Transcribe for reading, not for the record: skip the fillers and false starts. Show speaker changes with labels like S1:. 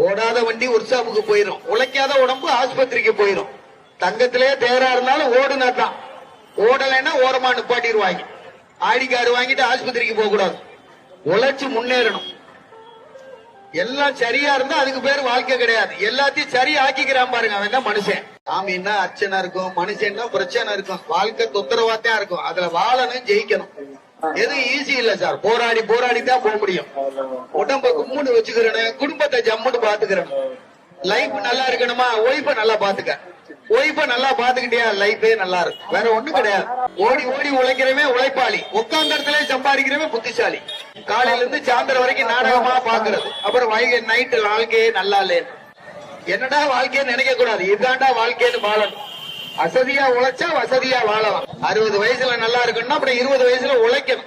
S1: ஓடாத வண்டி ஒர்க்ஷாப்புக்கு போயிடும், உழைக்காத உடம்பு ஆஸ்பத்திரிக்கு போயிடும். தங்கத்திலே தேரா இருந்தாலும் ஓடுனா தான், ஓடலைன்னா ஓரமா நிப்பாட்டிடுவாங்க. ஆடி காரு வாங்கிட்டு ஆஸ்பத்திரிக்கு போக கூடாது, உழைச்சு முன்னேறணும். எல்லாம் சரியா இருந்தா அதுக்கு பேரு வாழ்க்கை கிடையாது. எல்லாத்தையும் சரி ஆக்கிக்கிறான் பாருங்க, அவன் தான் மனுஷன். சாமின்னா அர்ச்சனை இருக்கும், மனுஷன்னா பிரச்சனை இருக்கும், வாழ்க்கை தொந்தரவாத்தான் இருக்கும். அதுல வாழணும், ஜெயிக்கணும். எதுவும் ஈஸி இல்ல சார், போராடி போராடி தான் போக முடியும். உடம்ப கும்முன்னு வச்சுக்கிறேன், குடும்பத்தை ஜம்முன்னு பாத்துக்கிறேன். லைஃப் நல்லா இருக்கணுமா, ஒய்ஃப நல்லா பாத்துக்க. ஒய்ஃப நல்லா பாத்துக்கிட்டியா லைஃபே நல்லா இருக்கும். வேற ஒண்ணும் கிடையாது. ஓடி ஓடி உழைக்கிறவன் உழைப்பாளி, உட்கார்ந்த இடத்துல சம்பாதிக்கிறவன் புத்திசாலி. காலையில இருந்து சாயந்தரம் வரைக்கும் நாடகமா பாக்குறது, அப்புறம் நைட்டு வாழ்க்கையே நல்லா இல்லைன்னு. என்னடா வாழ்க்கையை நினைக்க கூடாது, இதுதான்டா வாழ்க்கைன்னு வாழணும். வசதியா உழைச்சா வசதியா வாழலாம். 60 வயசுல நல்லா இருக்கணும்னா அப்புறம் 20 வயசுல உழைக்கணும்.